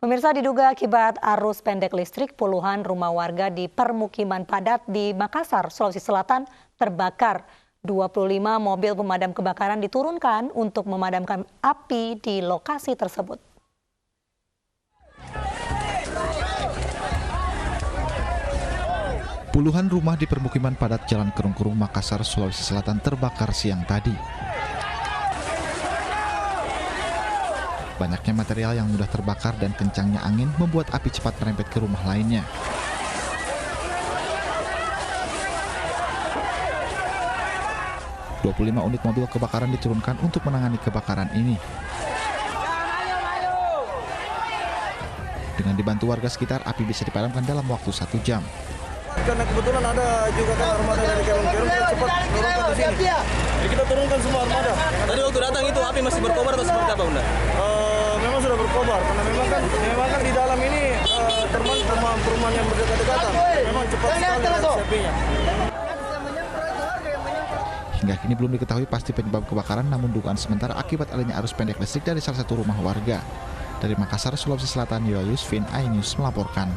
Pemirsa, diduga akibat arus pendek listrik, puluhan rumah warga di permukiman padat di Makassar, Sulawesi Selatan terbakar. 25 mobil pemadam kebakaran diturunkan untuk memadamkan api di lokasi tersebut. Puluhan rumah di permukiman padat Jalan Kerung-Kerung, Makassar, Sulawesi Selatan terbakar siang tadi. Banyaknya material yang mudah terbakar dan kencangnya angin membuat api cepat merembet ke rumah lainnya. ...25 unit mobil kebakaran diturunkan untuk menangani kebakaran ini. Dengan dibantu warga sekitar, api bisa dipadamkan dalam waktu 1 jam. Karena kebetulan ada juga kan armada dari Kerung-Kerung yang cepat turunkan di sini. Jadi kita turunkan semua armada. Tadi waktu datang itu api masih berkobar atau seperti apa, Bunda? Memang sudah berkobar karena memang kan di dalam ini perumahan yang berdekat-dekatan. Memang cepat sekali apinya. Hingga kini belum diketahui pasti penyebab kebakaran, namun dugaan sementara akibat adanya arus pendek listrik dari salah satu rumah warga. Dari Makassar, Sulawesi Selatan, Yoa Yusfin, iNews melaporkan.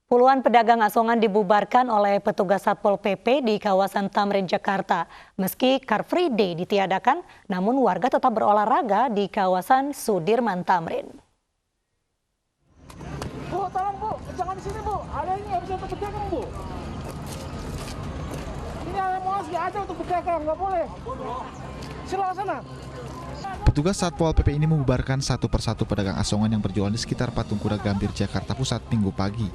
Puluhan pedagang asongan dibubarkan oleh petugas Satpol PP di kawasan Tamrin, Jakarta. Meski Car Free Day ditiadakan, namun warga tetap berolahraga di kawasan Sudirman Tamrin. Bu, tolong Bu, jangan di sini Bu. Ada ini yang bisa untuk berdagang Bu. Ini ada molas nggak ada untuk berdagang, nggak boleh. Silakan sana. Petugas Satpol PP ini membubarkan satu persatu pedagang asongan yang berjualan di sekitar Patung Kuda Gambir, Jakarta Pusat, Minggu pagi.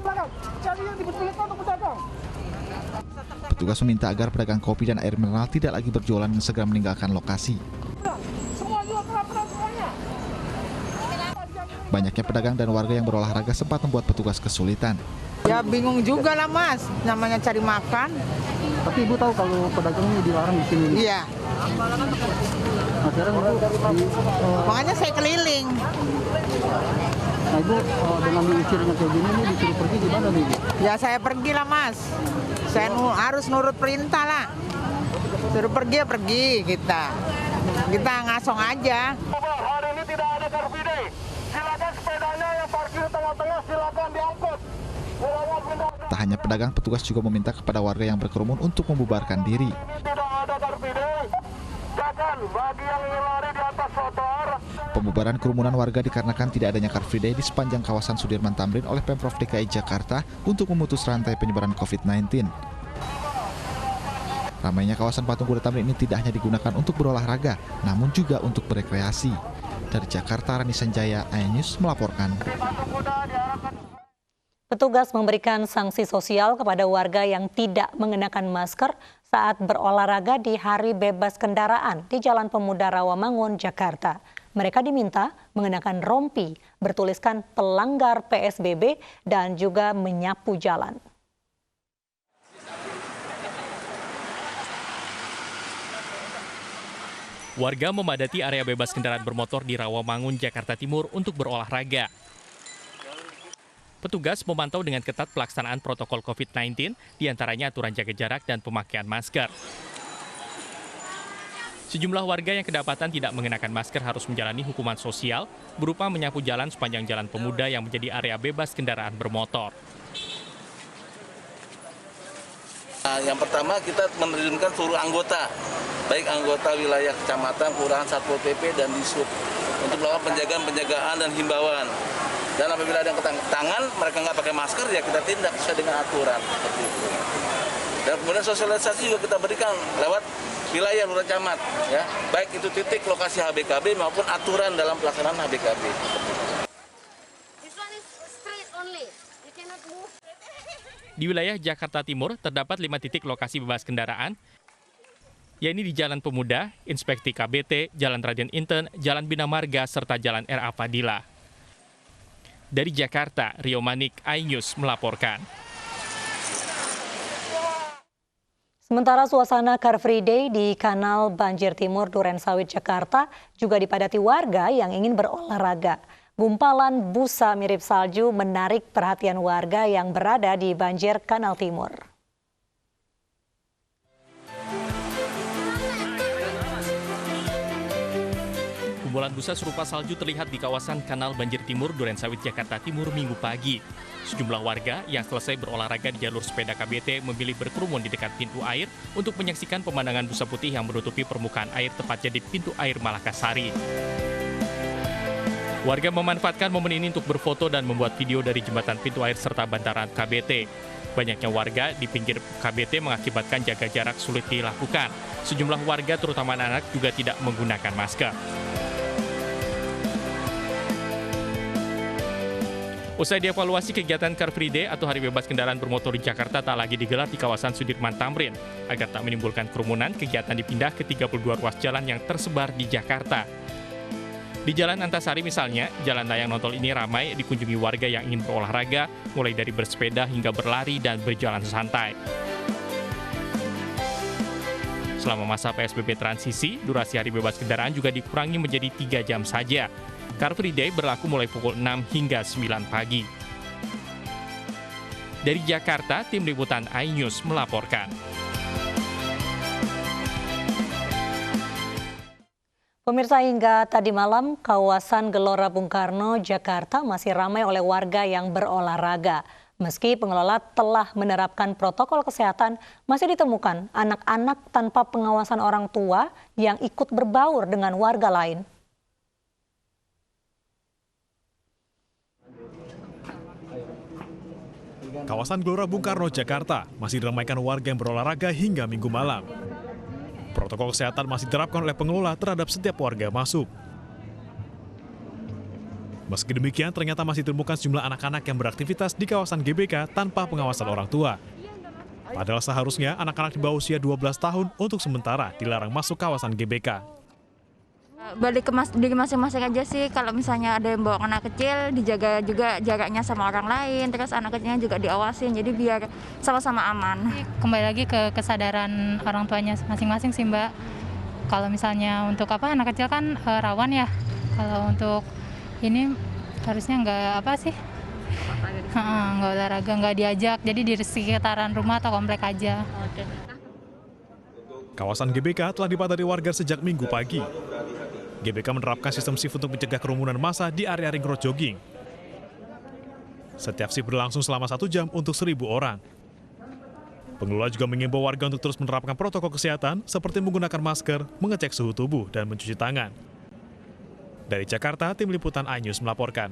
Petugas meminta agar pedagang kopi dan air mineral tidak lagi berjualan dan segera meninggalkan lokasi. Banyaknya pedagang dan warga yang berolahraga sempat membuat petugas kesulitan. Ya bingung juga lah Mas, namanya cari makan. Tapi Ibu tahu kalau pedagang ini dilarang di sini? Iya. Akhirnya Makanya saya keliling. Nah Ibu dengan diusirnya kayak gini nih disuruh pergi gimana nih Ibu? Ya saya pergi lah Mas. Saya harus nurut perintah lah. Suruh pergi ya pergi kita. Kita ngasong aja. Hari ini tidak ada Car Free Day. Silakan sepedanya yang parkir tengah-tengah silakan diangkut. Tak hanya pedagang, petugas juga meminta kepada warga yang berkerumun untuk membubarkan diri. Tidak ada Car Free Day. Jangan bagi yang ingin lari di atas trotoar. Pembubaran kerumunan warga dikarenakan tidak adanya Car Free Day di sepanjang kawasan Sudirman Tamrin oleh Pemprov DKI Jakarta untuk memutus rantai penyebaran COVID-19. Ramainya kawasan Patung Kuda Tamrin ini tidak hanya digunakan untuk berolahraga, namun juga untuk berekreasi. Dari Jakarta, Rani Sanjaya, iNews melaporkan. Petugas memberikan sanksi sosial kepada warga yang tidak mengenakan masker saat berolahraga di Hari Bebas Kendaraan di Jalan Pemuda Rawamangun, Jakarta. Mereka diminta mengenakan rompi bertuliskan pelanggar PSBB dan juga menyapu jalan. Warga memadati area bebas kendaraan bermotor di Rawamangun, Jakarta Timur untuk berolahraga. Petugas memantau dengan ketat pelaksanaan protokol COVID-19, diantaranya aturan jaga jarak dan pemakaian masker. Sejumlah warga yang kedapatan tidak mengenakan masker harus menjalani hukuman sosial berupa menyapu jalan sepanjang Jalan Pemuda yang menjadi area bebas kendaraan bermotor. Yang pertama kita menerjunkan seluruh anggota, baik anggota wilayah kecamatan, kelurahan, Satpol PP, dan Disub untuk melakukan penjagaan dan himbauan. Dan apabila ada yang tangan, mereka nggak pakai masker, ya kita tindak sesuai dengan aturan. Seperti itu. Dan kemudian sosialisasi juga kita berikan lewat wilayah lurah camat, ya, baik itu titik lokasi HBKB maupun aturan dalam pelaksanaan HBKB. Di wilayah Jakarta Timur terdapat 5 titik lokasi bebas kendaraan, yaitu di Jalan Pemuda, Inspeksi KBT, Jalan Raden Inten, Jalan Bina Marga, serta Jalan RA Fadila. Dari Jakarta, Rio Manik, iNews melaporkan. Sementara suasana Car Free Day di Kanal Banjir Timur Durensawit, Jakarta juga dipadati warga yang ingin berolahraga. Gumpalan busa mirip salju menarik perhatian warga yang berada di banjir Kanal Timur. Gumpulan busa serupa salju terlihat di kawasan Kanal Banjir Timur, Durensawit, Jakarta Timur Minggu pagi. Sejumlah warga yang selesai berolahraga di jalur sepeda KBT memilih berkerumun di dekat pintu air untuk menyaksikan pemandangan busa putih yang menutupi permukaan air tepatnya di pintu air Malakasari. Warga memanfaatkan momen ini untuk berfoto dan membuat video dari jembatan pintu air serta bantaran KBT. Banyaknya warga di pinggir KBT mengakibatkan jaga jarak sulit dilakukan. Sejumlah warga, terutama anak, juga tidak menggunakan masker. Usai dievaluasi, kegiatan Car Free Day atau Hari Bebas Kendaraan Bermotor di Jakarta tak lagi digelar di kawasan Sudirman Tamrin. Agar tak menimbulkan kerumunan, kegiatan dipindah ke 32 ruas jalan yang tersebar di Jakarta. Di Jalan Antasari misalnya, jalan layang nontol ini ramai dikunjungi warga yang ingin berolahraga, mulai dari bersepeda hingga berlari dan berjalan santai. Selama masa PSBB transisi, durasi Hari Bebas Kendaraan juga dikurangi menjadi 3 jam saja. Car Free Day berlaku mulai pukul 6 hingga 9 pagi. Dari Jakarta, Tim Liputan iNews melaporkan. Pemirsa, hingga tadi malam, kawasan Gelora Bung Karno, Jakarta masih ramai oleh warga yang berolahraga. Meski pengelola telah menerapkan protokol kesehatan, masih ditemukan anak-anak tanpa pengawasan orang tua yang ikut berbaur dengan warga lain. Kawasan Gelora Bung Karno, Jakarta masih diramaikan warga yang berolahraga hingga Minggu malam. Protokol kesehatan masih diterapkan oleh pengelola terhadap setiap warga masuk. Meski demikian, ternyata masih ditemukan sejumlah anak-anak yang beraktivitas di kawasan GBK tanpa pengawasan orang tua. Padahal seharusnya anak-anak di bawah usia 12 tahun untuk sementara dilarang masuk kawasan GBK. Balik ke diri masing-masing aja sih, kalau misalnya ada yang bawa anak kecil, dijaga juga jaraknya sama orang lain, terus anak kecilnya juga diawasin, jadi biar sama-sama aman. Kembali lagi ke kesadaran orang tuanya masing-masing sih Mbak. Kalau misalnya untuk anak kecil kan rawan ya, kalau untuk ini harusnya nggak olahraga, nggak diajak, jadi di sekitaran rumah atau komplek aja. Kawasan GBK telah dipadati warga sejak Minggu pagi. GBK menerapkan sistem shift untuk mencegah kerumunan massa di area ring road jogging. Setiap shift berlangsung selama 1 jam untuk 1.000 orang. Pengelola juga mengimbau warga untuk terus menerapkan protokol kesehatan seperti menggunakan masker, mengecek suhu tubuh, dan mencuci tangan. Dari Jakarta, Tim Liputan iNews melaporkan.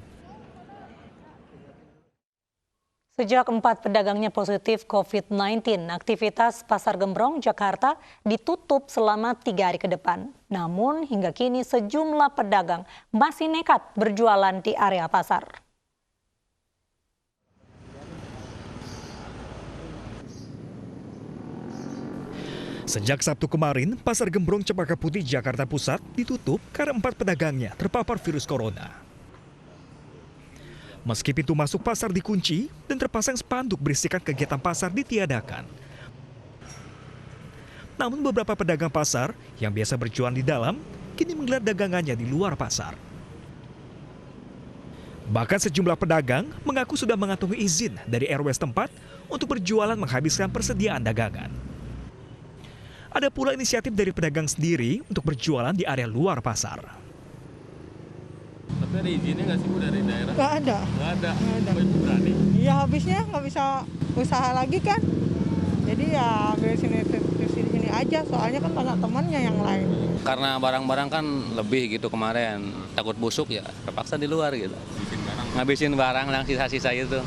Sejak 4 pedagangnya positif COVID-19, aktivitas Pasar Gembrong, Jakarta ditutup selama 3 hari ke depan. Namun hingga kini sejumlah pedagang masih nekat berjualan di area pasar. Sejak Sabtu kemarin, Pasar Gembrong Cempaka Putih, Jakarta Pusat ditutup karena 4 pedagangnya terpapar virus corona. Meski pintu masuk pasar dikunci dan terpasang spanduk berisikan kegiatan pasar ditiadakan. Namun beberapa pedagang pasar yang biasa berjualan di dalam kini menggelar dagangannya di luar pasar. Bahkan sejumlah pedagang mengaku sudah mengantongi izin dari RW setempat untuk berjualan menghabiskan persediaan dagangan. Ada pula inisiatif dari pedagang sendiri untuk berjualan di area luar pasar. Tapi ada izinnya nggak sih Bu dari daerah? Nggak ada. Nggak ada. Berani? Iya, habisnya nggak bisa usaha lagi kan. Jadi ya ambil sini aja, soalnya kan banyak temannya yang lain. Karena barang-barang kan lebih gitu kemarin, takut busuk ya terpaksa di luar gitu. Ngabisin barang yang sisa-sisa itu.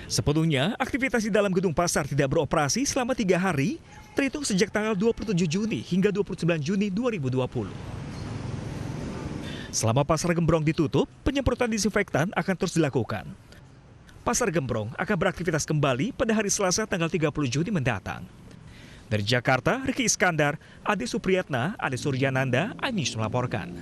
Sebelumnya, aktivitas di dalam gedung pasar tidak beroperasi selama 3 hari, terhitung sejak tanggal 27 Juni hingga 29 Juni 2020. Selama Pasar Gembrong ditutup, penyemprotan disinfektan akan terus dilakukan. Pasar Gembrong akan beraktivitas kembali pada hari Selasa tanggal 30 Juni mendatang. Dari Jakarta, Riki Iskandar, Ade Supriyatna, Ade Suryananda, iNews melaporkan.